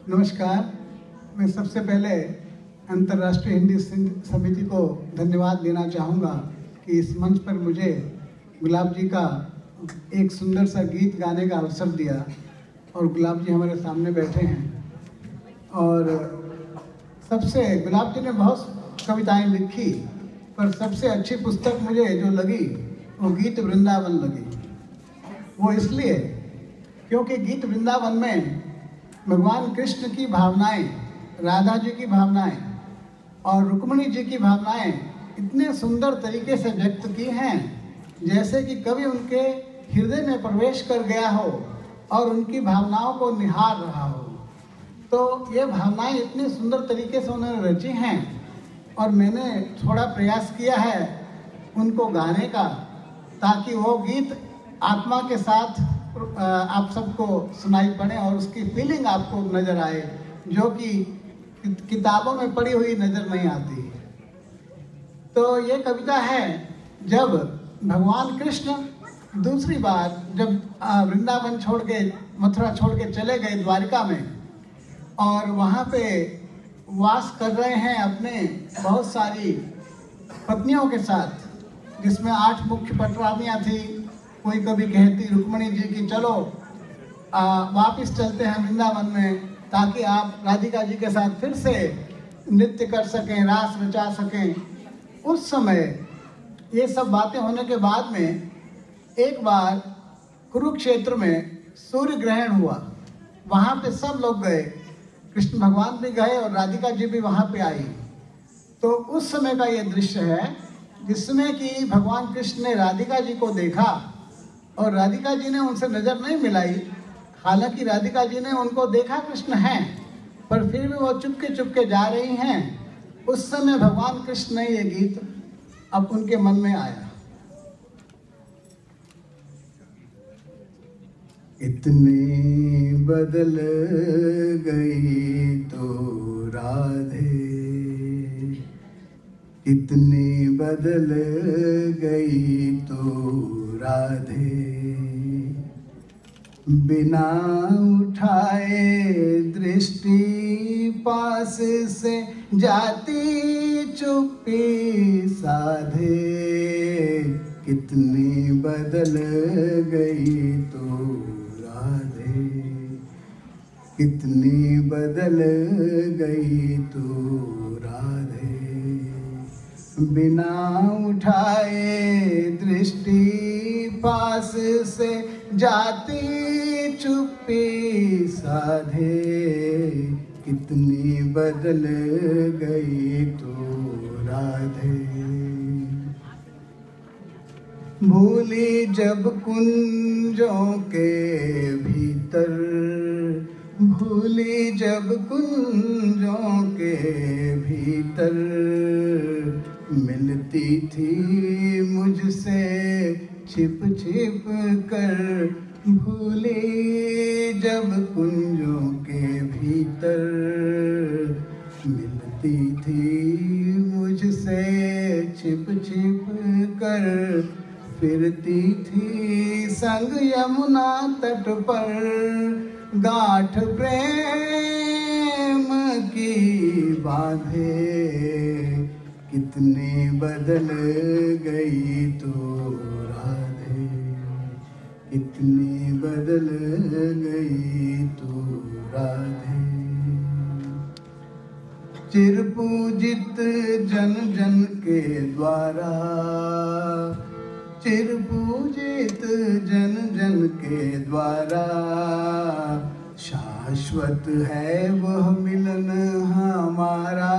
नमस्कार। मैं सबसे पहले अंतर्राष्ट्रीय हिंदी समिति को धन्यवाद देना चाहूँगा कि इस मंच पर मुझे गुलाब जी का एक सुंदर सा गीत गाने का अवसर दिया और गुलाब जी हमारे सामने बैठे हैं। और सबसे गुलाब जी ने बहुत कविताएं लिखी, पर सबसे अच्छी पुस्तक मुझे जो लगी वो गीत वृंदावन लगी। वो इसलिए क्योंकि गीत वृंदावन में भगवान कृष्ण की भावनाएं, राधा जी की भावनाएं और रुक्मिणी जी की भावनाएं इतने सुंदर तरीके से व्यक्त की हैं जैसे कि कवि उनके हृदय में प्रवेश कर गया हो और उनकी भावनाओं को निहार रहा हो। तो ये भावनाएं इतनी सुंदर तरीके से उन्होंने रची हैं और मैंने थोड़ा प्रयास किया है उनको गाने का, ताकि वो गीत आत्मा के साथ आप सबको सुनाई पड़े और उसकी फीलिंग आपको नज़र आए, जो कि किताबों में पढ़ी हुई नज़र नहीं आती। तो ये कविता है जब भगवान कृष्ण दूसरी बार जब वृंदावन छोड़ के, मथुरा छोड़ के चले गए द्वारिका में और वहाँ पे वास कर रहे हैं अपने बहुत सारी पत्नियों के साथ, जिसमें 8 मुख्य पटरानियाँ थी। कोई कभी कहती रुक्मिणी जी की चलो वापस चलते हैं वृंदावन में, ताकि आप राधिका जी के साथ फिर से नृत्य कर सकें, रास रचा सकें। उस समय ये सब बातें होने के बाद में एक बार कुरुक्षेत्र में सूर्य ग्रहण हुआ। वहाँ पे सब लोग गए, कृष्ण भगवान भी गए और राधिका जी भी वहाँ पे आई। तो उस समय का ये दृश्य है जिसमें कि भगवान कृष्ण ने राधिका जी को देखा और राधिका जी ने उनसे नज़र नहीं मिलाई। हालांकि राधिका जी ने उनको देखा कृष्ण हैं, पर फिर भी वो चुपके जा रही हैं। उस समय भगवान कृष्ण ने ये गीत अब उनके मन में आया। इतनी बदल गई तो राधे, इतनी बदल गई तो राधे, बिना उठाए दृष्टि पास से जाती चुप्पी साधे। कितनी बदल गई तो राधे, कितनी बदल गई तो राधे, बिना उठाए दृष्टि पास से जाती चुप्पी साधे। कितनी बदल गई तो राधे। भूली जब कुंजों के भीतर, भूली जब कुंजों के भीतर, मिलती थी मुझसे छिप छिप कर। भूली जब कुंजों के भीतर, मिलती थी मुझसे छिप छिप कर। फिरती थी संग यमुना तट पर, गांठ प्रेम की बांधे। कितनी बदल गई तो राधे, कितनी बदल गई तो राधे। चिर पूजित जन जन के द्वारा, चिर पूजित जन जन के द्वारा, शाश्वत है वह मिलन हमारा।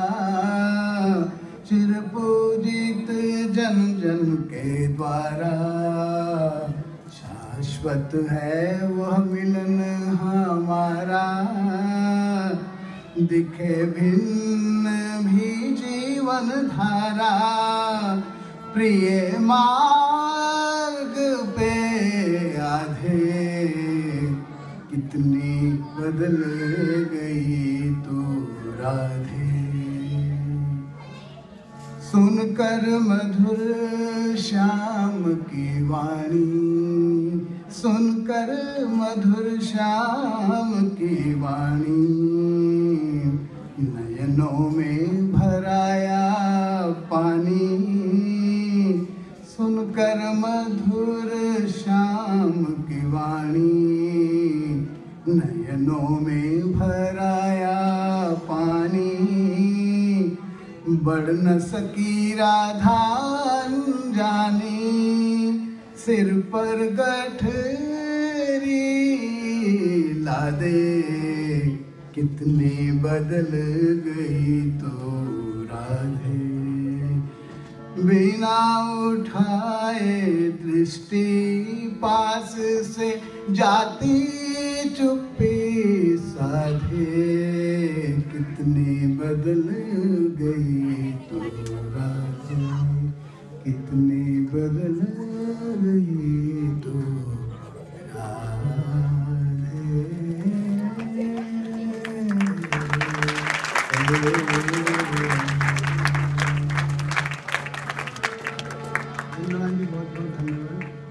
चिर पूजित जन जन के द्वारा, शाश्वत है वह मिलन हमारा। दिखे भिन्न भी जीवन धारा, प्रिय मार्ग पे आधे। कितनी बदल गई तो राधे। सुनकर मधुर श्याम की वाणी, सुनकर मधुर श्याम की वाणी, नयनों में भराया पानी। सुनकर मधुर श्याम की वाणी, नयनों में भराया पानी। बढ़ न सकी राधा जानी, सिर पर गठरी लादे। कितनी बदल गई तो राधे, बिना उठाए दृष्टि पास से जाती चुप्पी साधे। कितनी बदल गई तो राधे, कितनी बदल गई तो राधे। धन्यवाद जी, बहुत बहुत धन्यवाद।